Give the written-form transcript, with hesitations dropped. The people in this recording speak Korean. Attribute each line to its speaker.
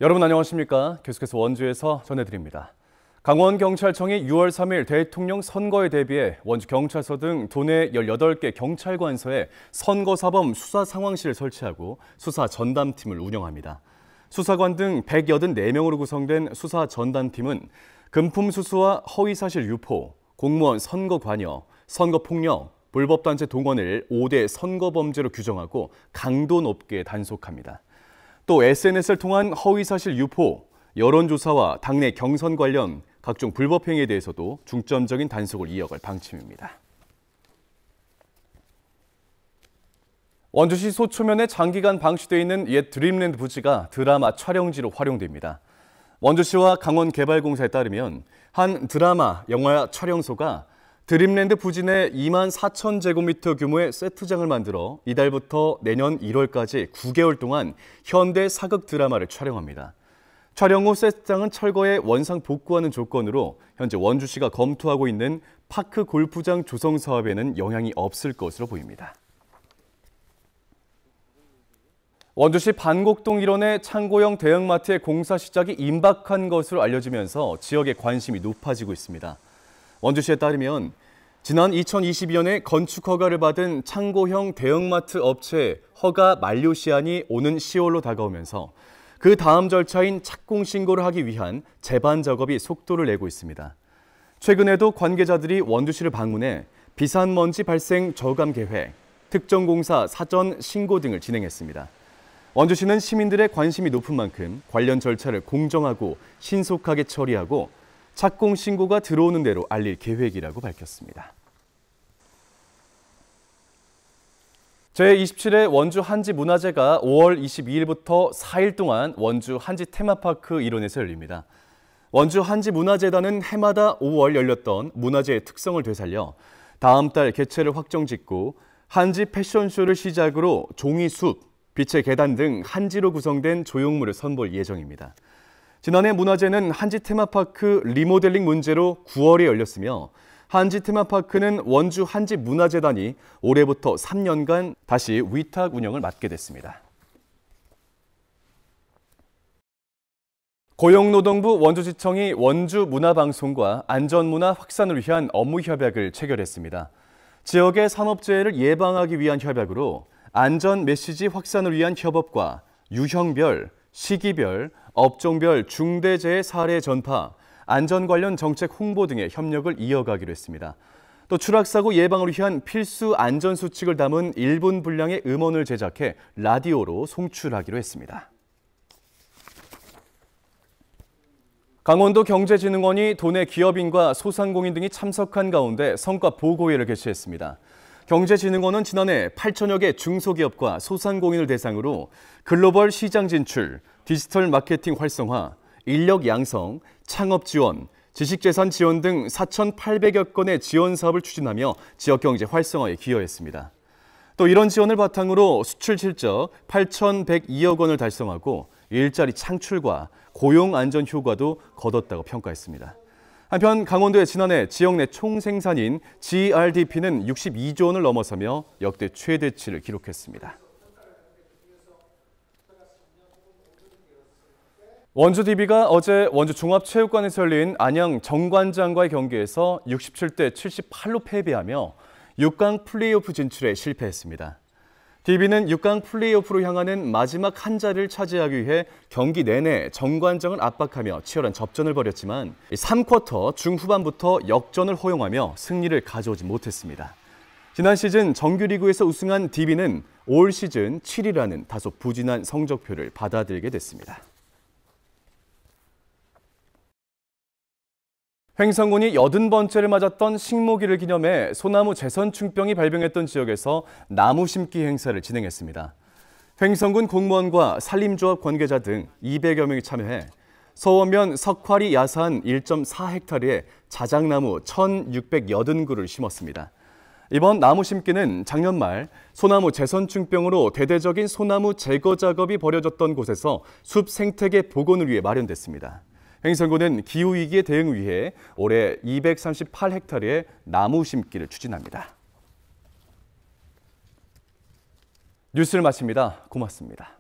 Speaker 1: 여러분 안녕하십니까? 계속해서 원주에서 전해드립니다. 강원경찰청이 6월 3일 대통령 선거에 대비해 원주경찰서 등 도내 18개 경찰관서에 선거사범 수사상황실을 설치하고 수사 전담팀을 운영합니다. 수사관 등 184명으로 구성된 수사 전담팀은 금품 수수와 허위사실 유포, 공무원 선거 관여, 선거폭력, 불법단체 동원을 5대 선거범죄로 규정하고 강도 높게 단속합니다. 또 SNS를 통한 허위사실 유포, 여론조사와 당내 경선 관련 각종 불법 행위에 대해서도 중점적인 단속을 이어갈 방침입니다. 원주시 소초면에 장기간 방치되어 있는 옛 드림랜드 부지가 드라마 촬영지로 활용됩니다. 원주시와 강원개발공사에 따르면 한 드라마, 영화 촬영소가 드림랜드 부지 내 24,000제곱미터 규모의 세트장을 만들어 이달부터 내년 1월까지 9개월 동안 현대 사극 드라마를 촬영합니다. 촬영 후 세트장은 철거해 원상 복구하는 조건으로 현재 원주시가 검토하고 있는 파크 골프장 조성 사업에는 영향이 없을 것으로 보입니다. 원주시 반곡동 일원의 창고형 대형마트의 공사 시작이 임박한 것으로 알려지면서 지역의 관심이 높아지고 있습니다. 원주시에 따르면 지난 2022년에 건축 허가를 받은 창고형 대형마트 업체 허가 만료 시한이 오는 10월로 다가오면서 그 다음 절차인 착공 신고를 하기 위한 제반 작업이 속도를 내고 있습니다. 최근에도 관계자들이 원주시를 방문해 비산먼지 발생 저감 계획, 특정 공사 사전 신고 등을 진행했습니다. 원주시는 시민들의 관심이 높은 만큼 관련 절차를 공정하고 신속하게 처리하고 착공 신고가 들어오는 대로 알릴 계획이라고 밝혔습니다. 제27회 원주 한지문화제가 5월 22일부터 4일 동안 원주 한지 테마파크 일원에서 열립니다. 원주 한지문화재단은 해마다 5월 열렸던 문화제의 특성을 되살려 다음 달 개최를 확정짓고 한지 패션쇼를 시작으로 종이숲, 빛의 계단 등 한지로 구성된 조형물을 선보일 예정입니다. 지난해 문화제는 한지 테마파크 리모델링 문제로 9월에 열렸으며 한지 테마파크는 원주 한지 문화재단이 올해부터 3년간 다시 위탁 운영을 맡게 됐습니다. 고용노동부 원주지청이 원주문화방송과 안전문화 확산을 위한 업무 협약을 체결했습니다. 지역의 산업재해를 예방하기 위한 협약으로 안전 메시지 확산을 위한 협업과 유형별, 시기별, 업종별 중대재해 사례 전파, 안전 관련 정책 홍보 등의 협력을 이어가기로 했습니다. 또 추락사고 예방을 위한 필수 안전수칙을 담은 1분 분량의 음원을 제작해 라디오로 송출하기로 했습니다. 강원도 경제진흥원이 도내 기업인과 소상공인 등이 참석한 가운데 성과 보고회를 개최했습니다. 경제진흥원은 지난해 8천여 개 중소기업과 소상공인을 대상으로 글로벌 시장 진출, 디지털 마케팅 활성화, 인력 양성, 창업 지원, 지식재산 지원 등 4,800여 건의 지원 사업을 추진하며 지역경제 활성화에 기여했습니다. 또 이런 지원을 바탕으로 수출 실적 8,102억 원을 달성하고 일자리 창출과 고용 안전 효과도 거뒀다고 평가했습니다. 한편 강원도의 지난해 지역 내 총생산인 GRDP는 62조 원을 넘어서며 역대 최대치를 기록했습니다. 원주DB가 어제 원주종합체육관에서 열린 안양 정관장과의 경기에서 67대 78로 패배하며 6강 플레이오프 진출에 실패했습니다. DB는 6강 플레이오프로 향하는 마지막 한 자리를 차지하기 위해 경기 내내 정관장을 압박하며 치열한 접전을 벌였지만 3쿼터 중후반부터 역전을 허용하며 승리를 가져오지 못했습니다. 지난 시즌 정규리그에서 우승한 DB는 올 시즌 7위라는 다소 부진한 성적표를 받아들이게 됐습니다. 횡성군이 80번째를 맞았던 식모기를 기념해 소나무 재선충병이 발병했던 지역에서 나무 심기 행사를 진행했습니다. 횡성군 공무원과 산림조합 관계자 등 200여 명이 참여해 서원면 석화리 야산 1.4헥타르에 자작나무 1,680그루를 심었습니다. 이번 나무 심기는 작년 말 소나무 재선충병으로 대대적인 소나무 제거 작업이 벌어졌던 곳에서 숲 생태계 복원을 위해 마련됐습니다. 횡성군은 기후위기에 대응 위해 올해 238헥타르의 나무 심기를 추진합니다. 뉴스를 마칩니다. 고맙습니다.